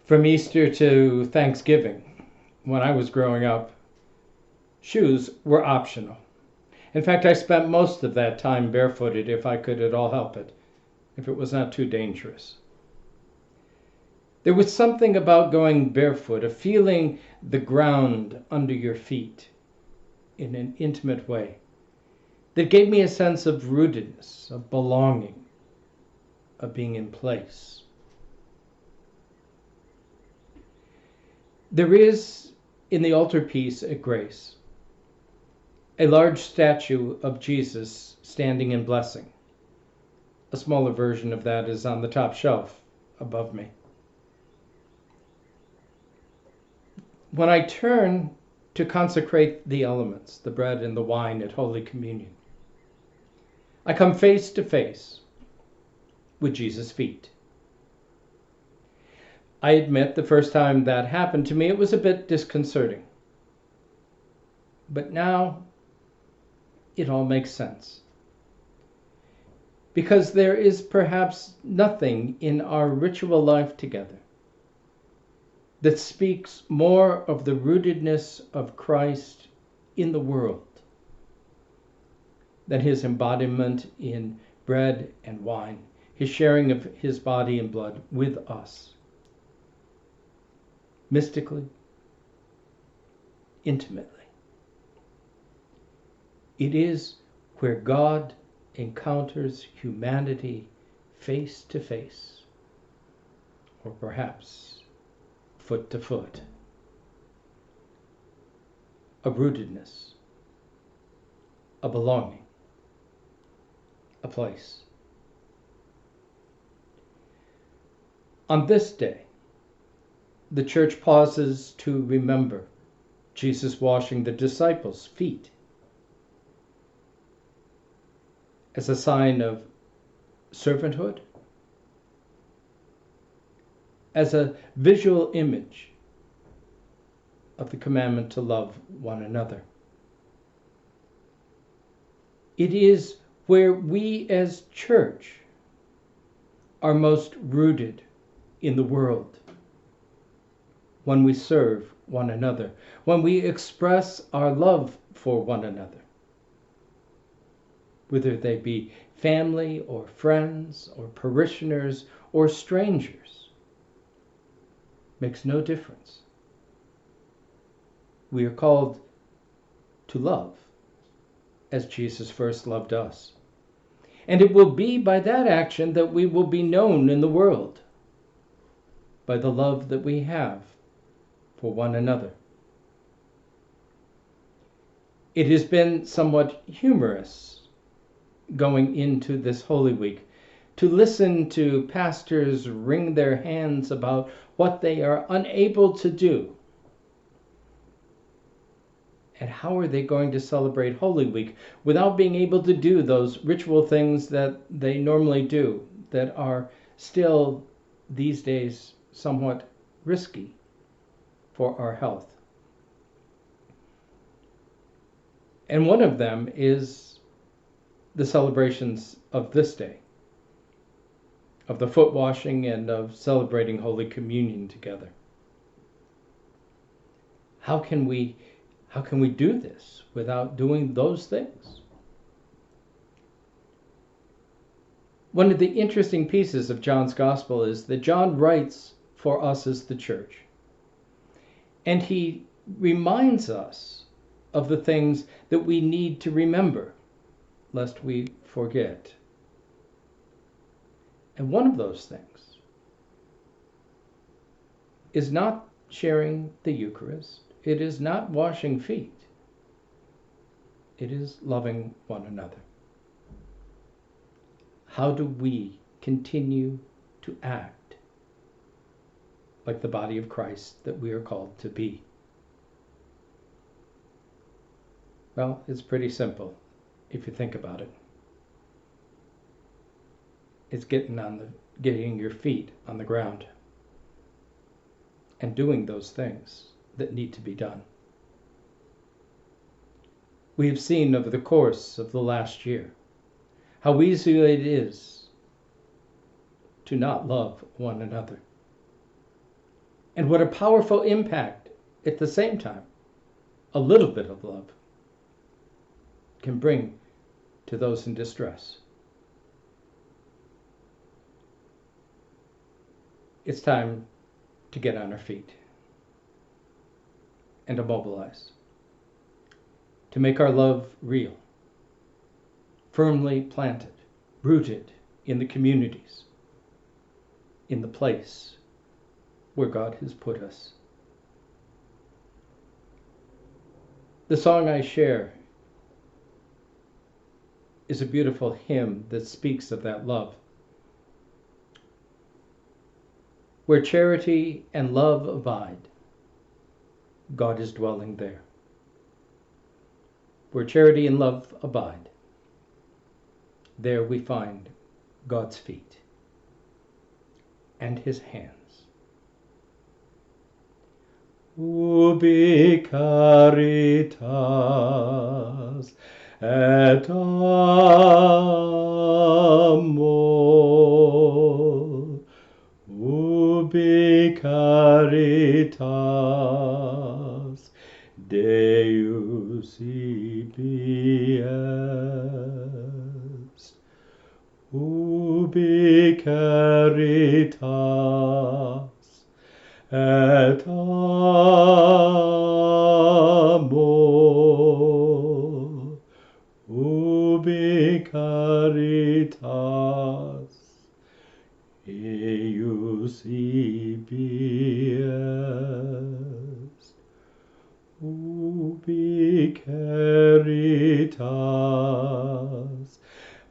From Easter to Thanksgiving, when I was growing up, shoes were optional. In fact, I spent most of that time barefooted if I could at all help it, if it was not too dangerous. There was something about going barefoot, of feeling the ground under your feet in an intimate way, that gave me a sense of rootedness, of belonging, of being in place. There is, in the altarpiece at Grace, a large statue of Jesus standing in blessing. A smaller version of that is on the top shelf above me. When I turn to consecrate the elements, the bread and the wine at Holy Communion, I come face to face with Jesus' feet. I admit the first time that happened to me, it was a bit disconcerting. But now it all makes sense. Because there is perhaps nothing in our ritual life together that speaks more of the rootedness of Christ in the world than his embodiment in bread and wine, his sharing of his body and blood with us. Mystically, intimately. It is where God encounters humanity face to face, or perhaps foot to foot. A rootedness, a belonging, a place. On this day, the church pauses to remember Jesus washing the disciples' feet as a sign of servanthood, as a visual image of the commandment to love one another. It is where we as church are most rooted in the world, when we serve one another, when we express our love for one another, whether they be family or friends or parishioners or strangers, makes no difference. We are called to love as Jesus first loved us. And it will be by that action that we will be known in the world, by the love that we have for one another. It has been somewhat humorous going into this Holy Week to listen to pastors wring their hands about what they are unable to do. And how are they going to celebrate Holy Week without being able to do those ritual things that they normally do, that are still these days somewhat risky for our health? And one of them is the celebrations of this day, of the foot washing and of celebrating Holy Communion together. How can we do this without doing those things? One of the interesting pieces of John's Gospel is that John writes for us as the church. And he reminds us of the things that we need to remember, lest we forget. And one of those things is not sharing the Eucharist. It is not washing feet. It is loving one another. How do we continue to act like the body of Christ that we are called to be? Well, it's pretty simple if you think about it. It's getting your feet on the ground and doing those things that need to be done. We have seen over the course of the last year how easy it is to not love one another. And what a powerful impact at the same time a little bit of love can bring to those in distress. It's time to get on our feet and to mobilize, to make our love real, firmly planted, rooted in the communities, in the place where God has put us. The song I share is a beautiful hymn that speaks of that love. Where charity and love abide, God is dwelling there. Where charity and love abide, there we find God's feet and his hands. Ubi caritas et amor, ubi caritas Deus ibi est, ubi caritas et amor, ubi caritas eius ibi est, ubi caritas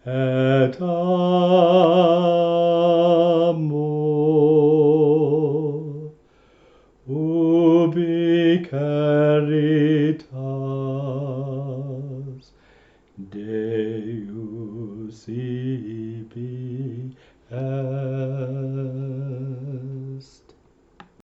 et amor, ubi caritas Deus ibi est.